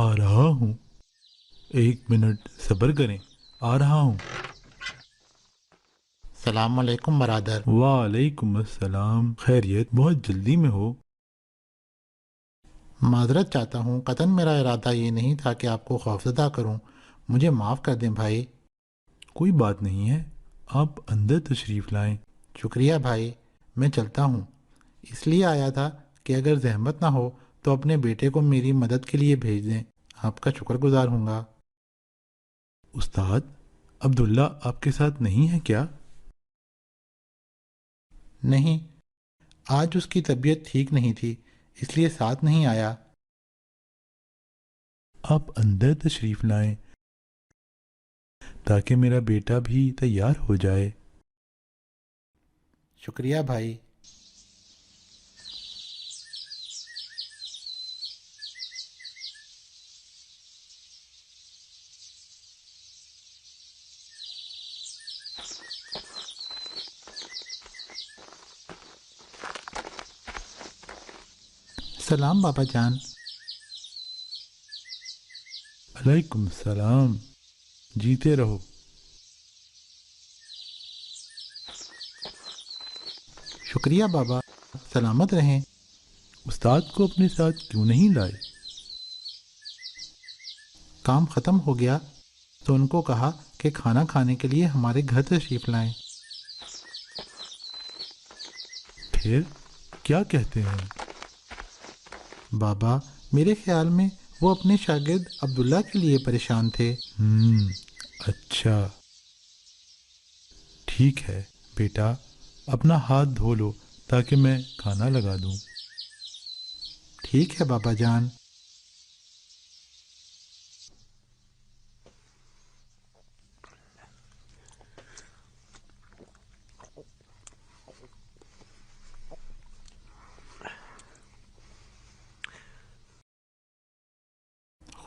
आ रहा हूँ। 1 मिनट सब्र करें, आ रहा हूँ। सलाम अलैकुम बरादर। वालेकुम अस्सलाम। खैरियत? बहुत जल्दी में हो? माजरत चाहता हूँ, कतन मेरा इरादा ये नहीं था कि आपको खौफजदा करूँ। मुझे माफ़ कर दें भाई। कोई बात नहीं है, आप अंदर तशरीफ़ लाएं। शुक्रिया भाई, मैं चलता हूँ। इसलिए आया था कि अगर जहमत ना हो तो अपने बेटे को मेरी मदद के लिए भेज दें। आपका शुक्रगुजार हूँगा। उस्ताद, अब्दुल्ला आपके साथ नहीं है क्या? नहीं, आज उसकी तबीयत ठीक नहीं थी, इसलिए साथ नहीं आया। आप अंदर तशरीफ़ लाएं ताकि मेरा बेटा भी तैयार हो जाए। शुक्रिया भाई। सलाम बाबा जान। अलैकुम सलाम। जीते रहो। शुक्रिया बाबा, सलामत रहें। उस्ताद को अपने साथ क्यों नहीं लाए? काम ख़त्म हो गया तो उनको कहा कि खाना खाने के लिए हमारे घर तशरीफ़ लाएं। फिर क्या कहते हैं? बाबा, मेरे ख्याल में वो अपने शागिर्द अब्दुल्ला के लिए परेशान थे। हम्म, अच्छा, ठीक है बेटा, अपना हाथ धो लो ताकि मैं खाना लगा दूं। ठीक है बाबा जान।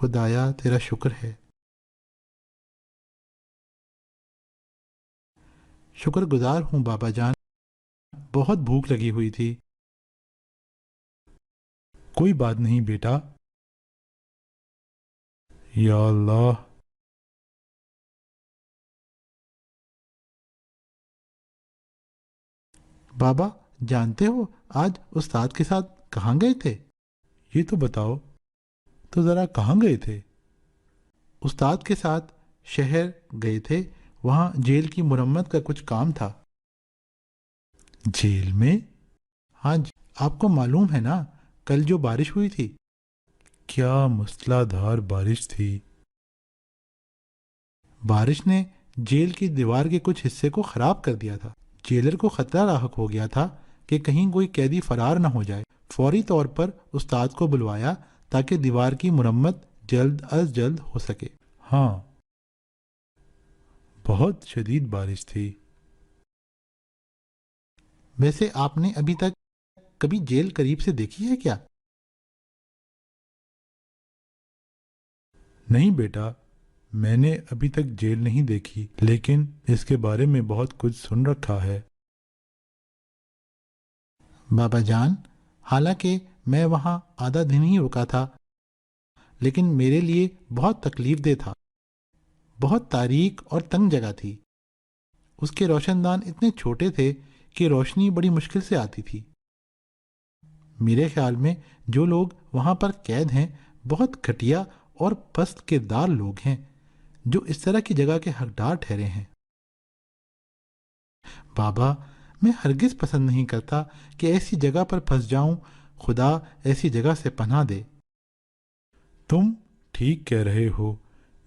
खुदाया तेरा शुक्र है। शुक्रगुजार हूँ बाबा जान, बहुत भूख लगी हुई थी। कोई बात नहीं बेटा। या अल्लाह। बाबा, जानते हो आज उस्ताद के साथ कहाँ गए थे? ये तो बताओ, तो ज़रा कहाँ गए थे? उस्ताद के साथ शहर गए थे, वहाँ जेल की मुरम्मत का कुछ काम था। जेल में? हाँ जी, आपको मालूम है ना, कल जो बारिश हुई थी। क्या मूसलाधार बारिश थी। बारिश ने जेल की दीवार के कुछ हिस्से को ख़राब कर दिया था। जेलर को खतरा लाहक हो गया था कि कहीं कोई कैदी फरार न हो जाए। फौरी तौर पर उस्ताद को बुलवाया ताकि दीवार की मुरम्मत जल्द अज जल्द हो सके। हाँ, बहुत शदीद बारिश थी। वैसे आपने अभी तक कभी जेल करीब से देखी है क्या? नहीं बेटा, मैंने अभी तक जेल नहीं देखी, लेकिन इसके बारे में बहुत कुछ सुन रखा है। बाबा जान, हालांकि मैं वहाँ आधा दिन ही रुका था, लेकिन मेरे लिए बहुत तकलीफ था। बहुत तारीक और तंग जगह थी। उसके रोशनदान इतने छोटे थे कि रोशनी बड़ी मुश्किल से आती थी। मेरे ख्याल में जो लोग वहाँ पर कैद हैं, बहुत घटिया और पस्त किरदार लोग हैं जो इस तरह की जगह के हकदार ठहरे हैं। बाबा, मैं हरगिज पसंद नहीं करता कि ऐसी जगह पर फंस जाऊं। खुदा ऐसी जगह से पनाह दे। तुम ठीक कह रहे हो,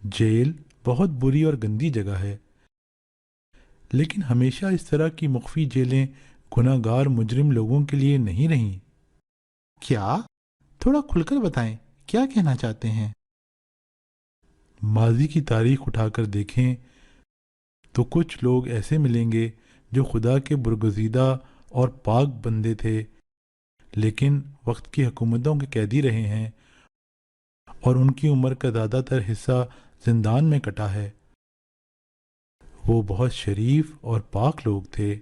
जेल बहुत बुरी और गंदी जगह है, लेकिन हमेशा इस तरह की मुख्फी जेलें गुनाहगार मुजरिम लोगों के लिए नहीं रहीं। क्या? थोड़ा खुलकर बताएं, क्या कहना चाहते हैं? माजी की तारीख उठाकर देखें तो कुछ लोग ऐसे मिलेंगे जो खुदा के बरगुज़ीदा और पाक बंदे थे, लेकिन वक्त की हुकूमतों के कैदी रहे हैं और उनकी उम्र का ज़्यादातर हिस्सा जिंदान में कटा है। वो बहुत शरीफ और पाक लोग थे।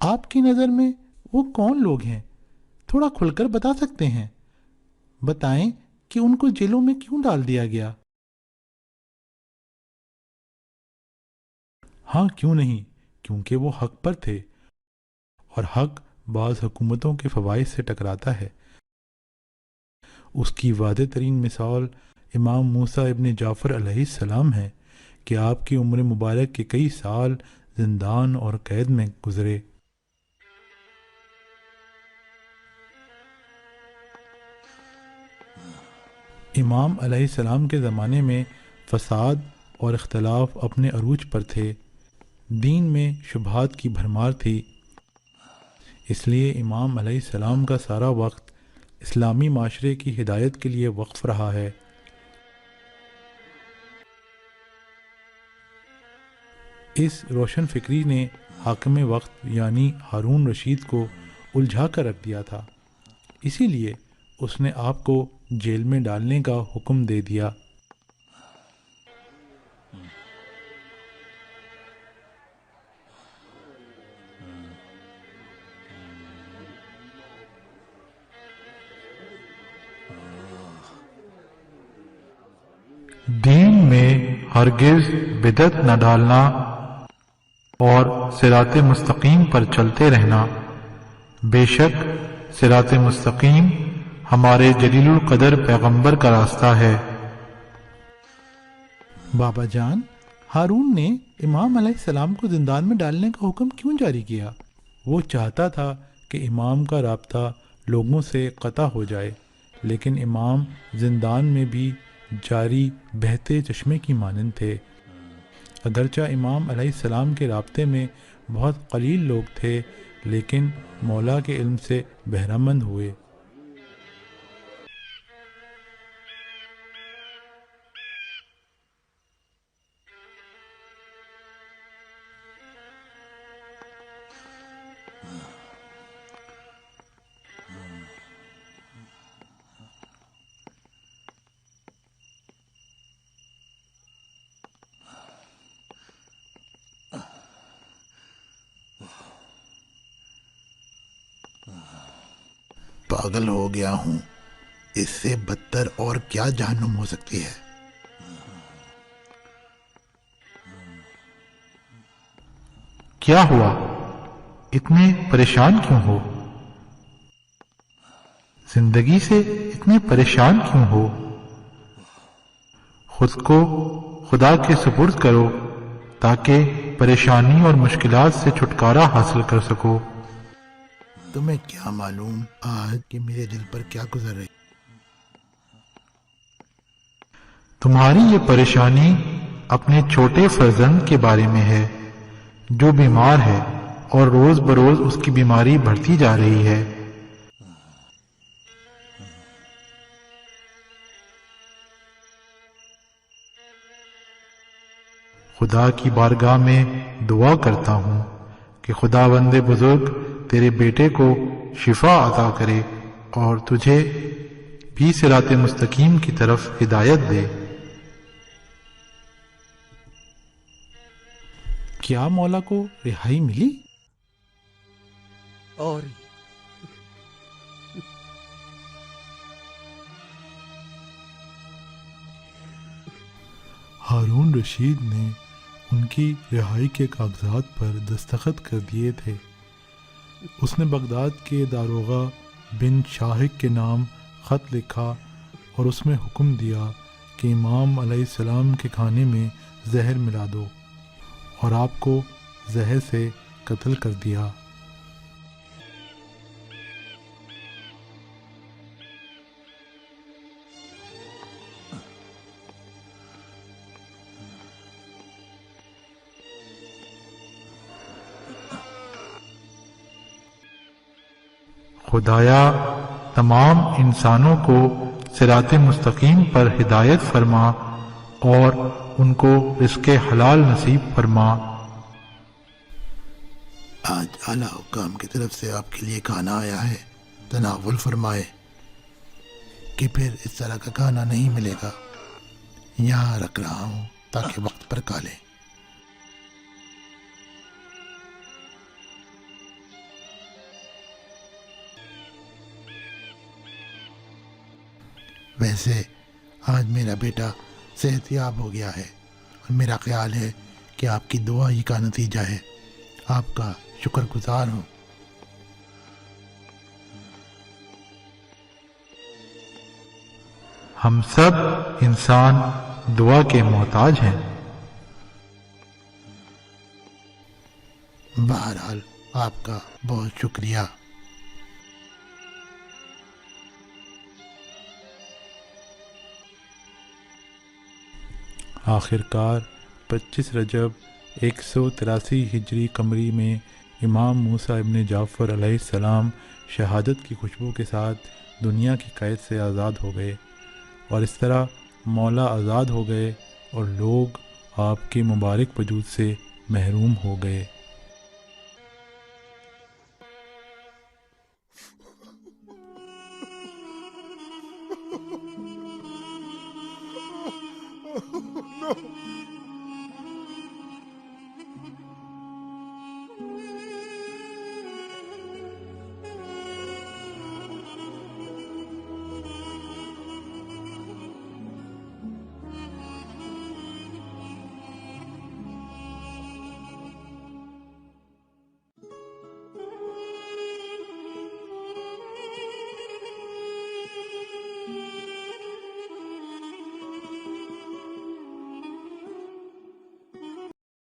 आपकी नज़र में वो कौन लोग हैं? थोड़ा खुलकर बता सकते हैं? بتائیں کہ ان کو جیلوں میں کیوں ڈال دیا گیا؟ ہاں کیوں نہیں، کیونکہ وہ حق پر تھے، اور حق بعض حکومتوں کے فوائد سے ٹکراتا ہے۔ اس کی واضح ترین مثال امام موسیٰ ابن جعفر علیہ السلام ہے کہ آپ کی عمر مبارک کے کئی سال زندان اور قید میں گزرے۔ امام علیہ السلام کے زمانے میں فساد اور اختلاف اپنے عروج پر تھے، دین میں شبہات کی بھرمار تھی، اس لیے امام علیہ السلام کا سارا وقت اسلامی معاشرے کی ہدایت کے لیے وقف رہا ہے۔ اس روشن فکری نے حاکم وقت یعنی ہارون رشید کو الجھا کر رکھ دیا تھا، اسی لیے اس نے آپ کو جیل میں ڈالنے کا حکم دے دیا۔ دین میں ہرگز بدعت نہ ڈالنا اور صراط مستقیم پر چلتے رہنا۔ بے شک صراط مستقیم ہمارے جلیل القدر پیغمبر کا راستہ ہے۔ بابا جان، ہارون نے امام علیہ السلام کو زندان میں ڈالنے کا حکم کیوں جاری کیا؟ وہ چاہتا تھا کہ امام کا رابطہ لوگوں سے قطع ہو جائے، لیکن امام زندان میں بھی جاری بہتے چشمے کی مانند تھے۔ اگرچہ امام علیہ السلام کے رابطے میں بہت قلیل لوگ تھے، لیکن مولا کے علم سے بہرہ مند ہوئے۔ پاگل ہو گیا ہوں، اس سے بدتر اور کیا جہنم ہو سکتی ہے؟ کیا ہوا؟ اتنے پریشان کیوں ہو؟ زندگی سے اتنے پریشان کیوں ہو؟ خود کو خدا کے سپرد کرو تاکہ پریشانی اور مشکلات سے چھٹکارا حاصل کر سکو۔ تمہیں کیا معلوم آج کہ میرے دل پر کیا گزر رہی؟ تمہاری یہ پریشانی اپنے چھوٹے فرزند کے بارے میں ہے جو بیمار ہے اور روز بروز اس کی بیماری بڑھتی جا رہی ہے۔ خدا کی بارگاہ میں دعا کرتا ہوں کہ خداوند بزرگ تیرے بیٹے کو شفا عطا کرے اور تجھے بھی صراط مستقیم کی طرف ہدایت دے۔ کیا مولا کو رہائی ملی؟ اور ہارون رشید نے ان کی رہائی کے کاغذات پر دستخط کر دیے تھے۔ اس نے بغداد کے داروغہ بن شاہق کے نام خط لکھا اور اس میں حکم دیا کہ امام علیہ السلام کے کھانے میں زہر ملا دو، اور آپ کو زہر سے قتل کر دیا۔ خدایا تمام انسانوں کو صراط مستقیم پر ہدایت فرما اور ان کو رزق حلال نصیب فرما۔ آج اعلیٰ حکام کی طرف سے آپ کے لیے کھانا آیا ہے، تناول فرمائے کہ پھر اس طرح کا کھانا نہیں ملے گا۔ یہاں رکھ رہا ہوں تاکہ وقت پر کھا لیں۔ ویسے آج میرا بیٹا صحت یاب ہو گیا ہے اور میرا خیال ہے کہ آپ کی دعا ہی کا نتیجہ ہے. آپ کا شکر گزار ہوں. ہم سب انسان دعا کے محتاج ہیں. بہرحال آپ کا بہت شکریہ. آخرکار 25 رجب 183 ہجری قمری میں امام موسیٰ ابن جعفر علیہ السلام شہادت کی خوشبو کے ساتھ دنیا کی قید سے آزاد ہو گئے، اور اس طرح مولا آزاد ہو گئے اور لوگ آپ کے مبارک وجود سے محروم ہو گئے.